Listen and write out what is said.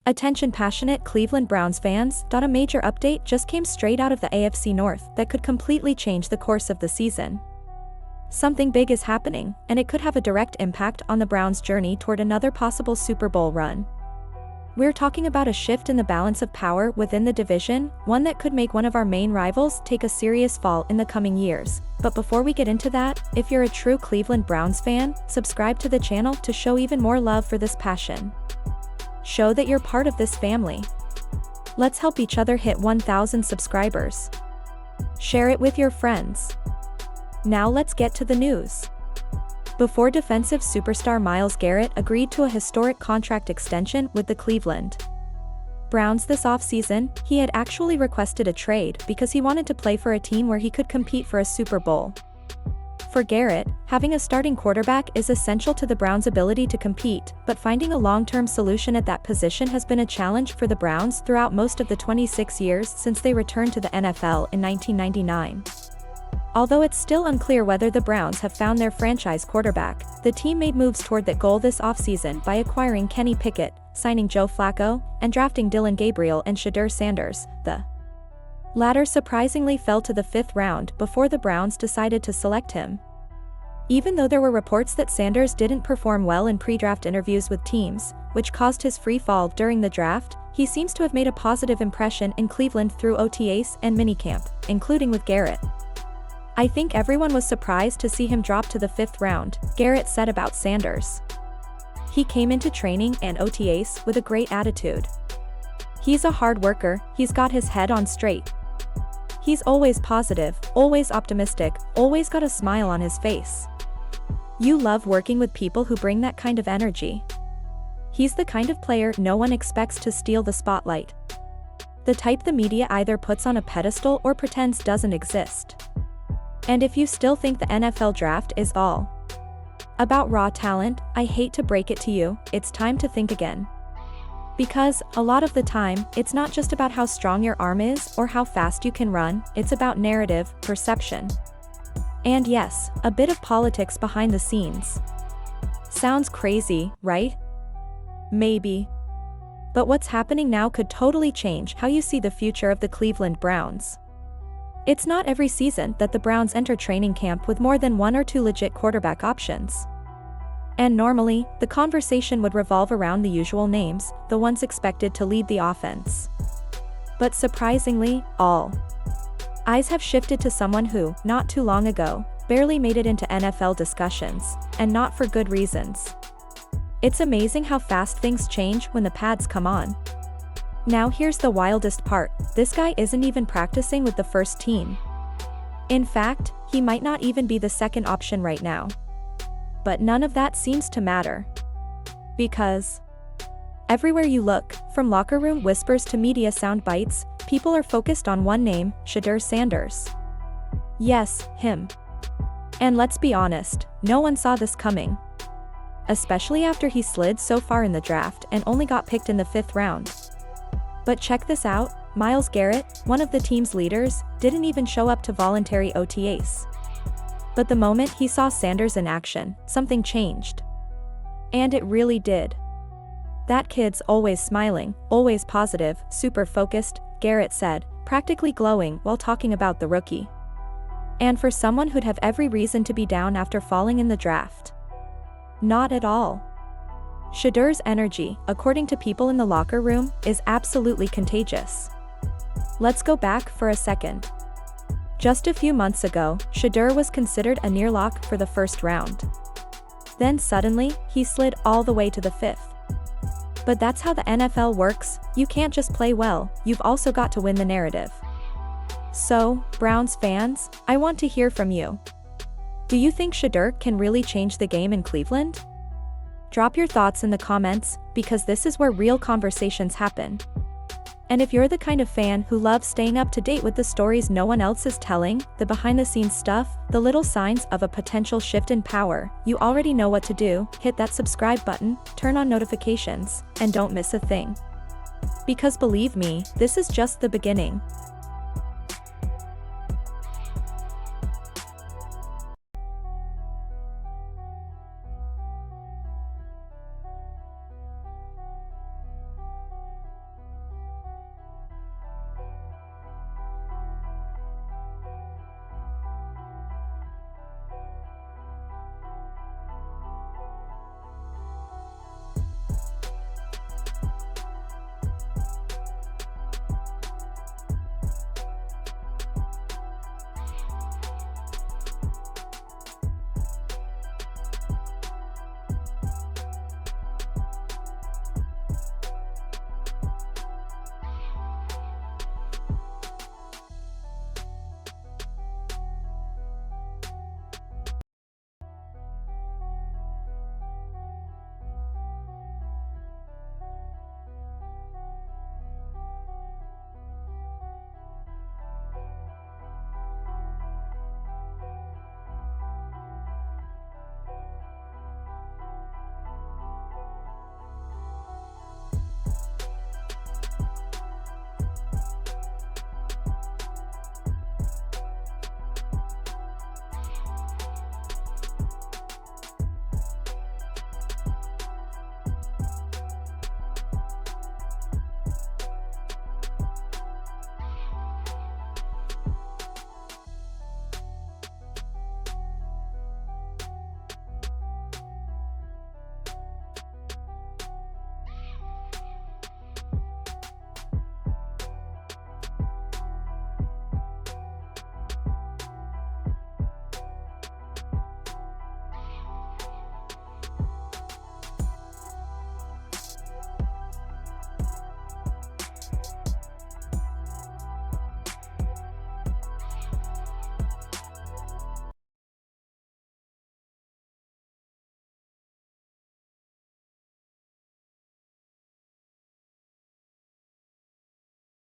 Attention passionate Cleveland Browns fans, a major update just came straight out of the AFC North that could completely change the course of the season. Something big is happening, and it could have a direct impact on the Browns' journey toward another possible Super Bowl run. We're talking about a shift in the balance of power within the division, one that could make one of our main rivals take a serious fall in the coming years. But before we get into that, if you're a true Cleveland Browns fan, subscribe to the channel to show even more love for this passion. Show that you're part of this family. Let's help each other hit 1,000 subscribers. Share it with your friends. Now let's get to the news. Before defensive superstar Myles Garrett agreed to a historic contract extension with the Cleveland Browns this offseason, he had actually requested a trade because he wanted to play for a team where he could compete for a Super Bowl. For Garrett, having a starting quarterback is essential to the Browns' ability to compete, but finding a long-term solution at that position has been a challenge for the Browns throughout most of the 26 years since they returned to the NFL in 1999. Although it's still unclear whether the Browns have found their franchise quarterback, the team made moves toward that goal this offseason by acquiring Kenny Pickett, signing Joe Flacco, and drafting Dillon Gabriel and Shedeur Sanders. The latter surprisingly fell to the 5th round before the Browns decided to select him. Even though there were reports that Sanders didn't perform well in pre-draft interviews with teams, which caused his free fall during the draft, he seems to have made a positive impression in Cleveland through OTAs and minicamp, including with Garrett. "I think everyone was surprised to see him drop to the 5th round," Garrett said about Sanders. "He came into training and OTAs with a great attitude. He's a hard worker, he's got his head on straight. He's always positive, always optimistic, always got a smile on his face. You love working with people who bring that kind of energy. He's the kind of player no one expects to steal the spotlight. The type the media either puts on a pedestal or pretends doesn't exist. And if you still think the NFL draft is all about raw talent, I hate to break it to you, it's time to think again. Because, a lot of the time, it's not just about how strong your arm is or how fast you can run, it's about narrative, perception. And yes, a bit of politics behind the scenes. Sounds crazy, right? Maybe. But what's happening now could totally change how you see the future of the Cleveland Browns. It's not every season that the Browns enter training camp with more than 1 or 2 legit quarterback options. And normally, the conversation would revolve around the usual names, the ones expected to lead the offense. But surprisingly, all eyes have shifted to someone who, not too long ago, barely made it into NFL discussions, and not for good reasons. It's amazing how fast things change when the pads come on. Now here's the wildest part, this guy isn't even practicing with the first team. In fact, he might not even be the second option right now. But none of that seems to matter. Because everywhere you look, from locker room whispers to media sound bites, people are focused on one name, Shedeur Sanders. Yes, him. And let's be honest, no one saw this coming. Especially after he slid so far in the draft and only got picked in the 5th round. But check this out, Myles Garrett, one of the team's leaders, didn't even show up to voluntary OTAs. But the moment he saw Sanders in action, something changed. And it really did. "That kid's always smiling, always positive, super focused," Garrett said, practically glowing while talking about the rookie. And for someone who'd have every reason to be down after falling in the draft. Not at all. Shedeur's energy, according to people in the locker room, is absolutely contagious. Let's go back for a second. Just a few months ago, Shedeur was considered a near lock for the 1st round. Then suddenly, he slid all the way to the 5th. But that's how the NFL works, you can't just play well, you've also got to win the narrative. So, Browns fans, I want to hear from you. Do you think Shedeur can really change the game in Cleveland? Drop your thoughts in the comments, because this is where real conversations happen. And if you're the kind of fan who loves staying up to date with the stories no one else is telling, the behind-the-scenes stuff, the little signs of a potential shift in power, you already know what to do, hit that subscribe button, turn on notifications, and don't miss a thing. Because believe me, this is just the beginning.